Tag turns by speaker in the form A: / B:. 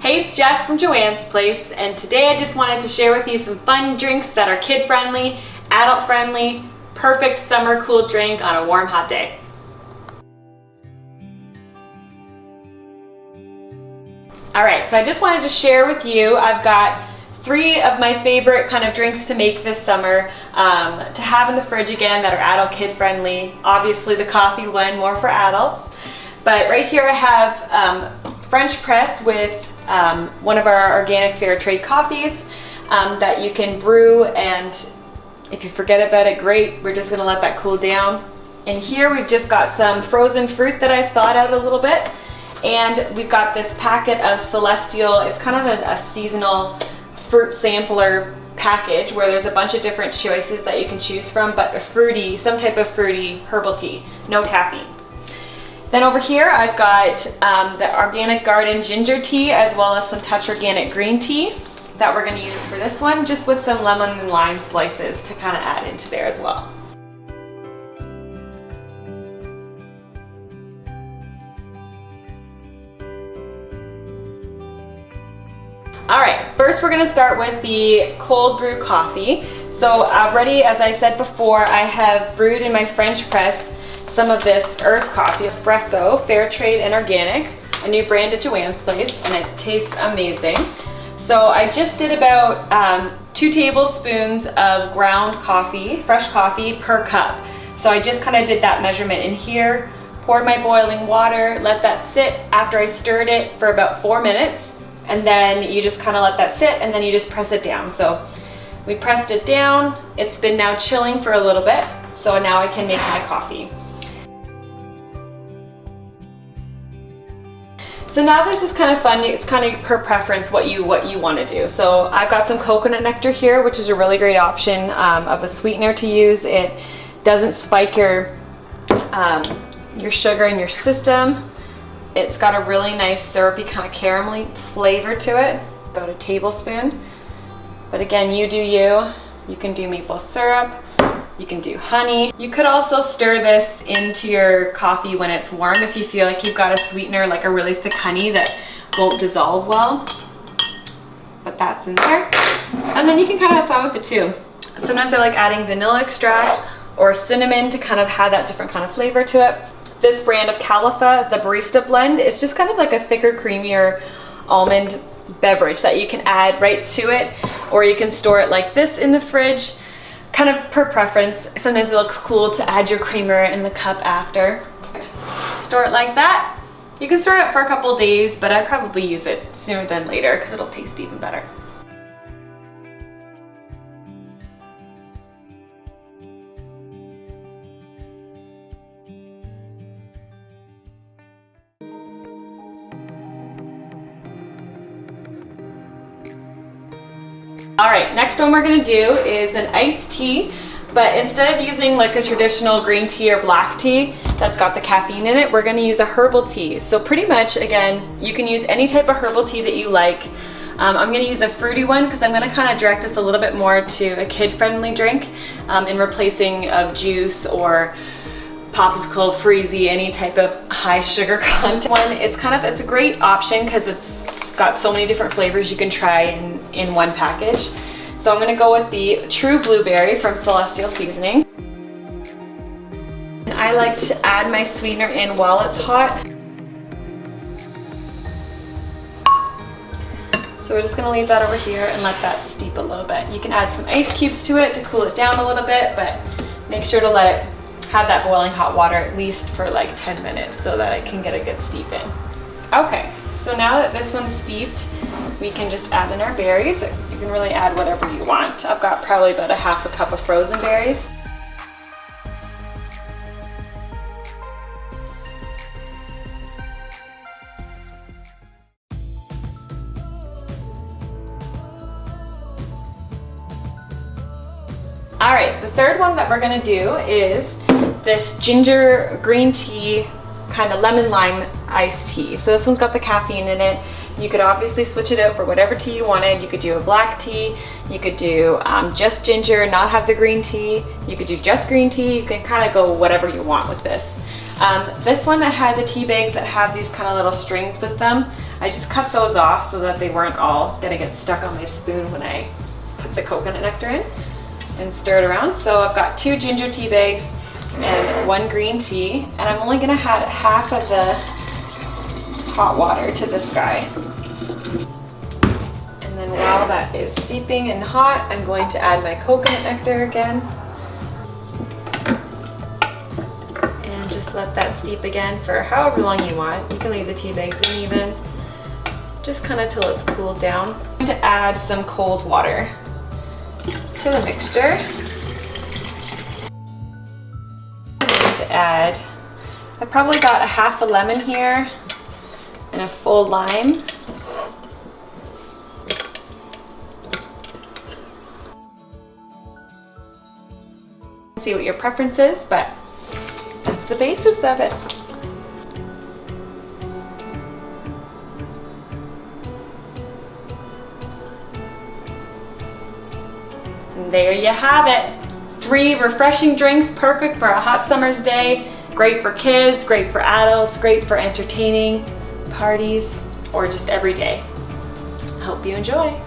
A: Hey, it's Jess from Joanne's Place, and today I just wanted to share with you some fun drinks that are kid-friendly, adult-friendly, perfect summer cool drink on a warm, hot day. Alright, so I just wanted to share with you, I've got 3 of my favorite kind of drinks to make this summer to have in the fridge again that are adult kid-friendly. Obviously the coffee one, more for adults. But right here I have French press with one of our organic fair trade coffees that you can brew, and if you forget about it, great. We're just gonna let that cool down. And here we've just got some frozen fruit that I've thawed out a little bit, and we've got this packet of Celestial. It's kind of a seasonal fruit sampler package where there's a bunch of different choices that you can choose from, but some type of fruity herbal tea, no caffeine. Then over here I've got the Organic Garden ginger tea as well as some Touch Organic green tea that we're going to use for this one, just with some lemon and lime slices to kind of add into there as well. Alright, first we're going to start with the cold brew coffee. So already, as I said before, I have brewed in my French press some of this Earth Coffee Espresso, fair trade and organic, a new brand at Joanne's Place, and it tastes amazing. So I just did about 2 tablespoons of ground coffee, fresh coffee per cup. So I just kind of did that measurement in here, poured my boiling water, let that sit after I stirred it for about 4 minutes, and then you just kind of let that sit and then you just press it down. So we pressed it down, it's been now chilling for a little bit, so now I can make my coffee. So now this is kind of fun. It's kind of per preference what you want to do. So I've got some coconut nectar here, which is a really great option of a sweetener to use. It doesn't spike your sugar in your system. It's got a really nice syrupy kind of caramelly flavor to it, about a tablespoon. But again, you do you. You can do maple syrup. You can do honey. You could also stir this into your coffee when it's warm if you feel like you've got a sweetener, like a really thick honey that won't dissolve well. But that's in there. And then you can kind of have fun with it too. Sometimes I like adding vanilla extract or cinnamon to kind of have that different kind of flavor to it. This brand of Califa, the Barista Blend, is just kind of like a thicker, creamier almond beverage that you can add right to it, or you can store it like this in the fridge. Kind of per preference. Sometimes it looks cool to add your creamer in the cup after. Store it like that. You can store it for a couple days, but I'd probably use it sooner than later because it'll taste even better. Alright, next one we're going to do is an iced tea, but instead of using like a traditional green tea or black tea that's got the caffeine in it, we're going to use a herbal tea. So pretty much, again, you can use any type of herbal tea that you like. I'm going to use a fruity one because I'm going to kind of direct this a little bit more to a kid-friendly drink in replacing of juice or popsicle, freezy, any type of high sugar content one. It's a great option because it's got so many different flavors you can try in one package. So I'm going to go with the True Blueberry from Celestial Seasoning. I like to add my sweetener in while it's hot. So we're just going to leave that over here and let that steep a little bit. You can add some ice cubes to it to cool it down a little bit, but make sure to let it have that boiling hot water at least for like 10 minutes so that it can get a good steep in. Okay. So now that this one's steeped, we can just add in our berries. You can really add whatever you want. I've got probably about a half a cup of frozen berries. Alright, the third one that we're going to do is this ginger green tea kind of lemon lime iced tea. So this one's got the caffeine in it. You could obviously switch it out for whatever tea you wanted. You could do a black tea, you could do just ginger, not have the green tea, you could do just green tea. You can kind of go whatever you want with this. This one that had the tea bags that have these kind of little strings with them, I just cut those off so that they weren't all gonna get stuck on my spoon when I put the coconut nectar in and stir it around. So I've got 2 ginger tea bags and 1 green tea, and I'm only gonna add half of the hot water to this guy. And then while that is steeping and hot, I'm going to add my coconut nectar again. And just let that steep again for however long you want. You can leave the tea bags in even, just kind of till it's cooled down. I'm going to add some cold water to the mixture. I'm going to add, I've probably got a half a lemon here and a full lime. See what your preference is, but that's the basis of it. And there you have it. 3 refreshing drinks, perfect for a hot summer's day. Great for kids, great for adults, great for entertaining, parties, or just every day. I hope you enjoy.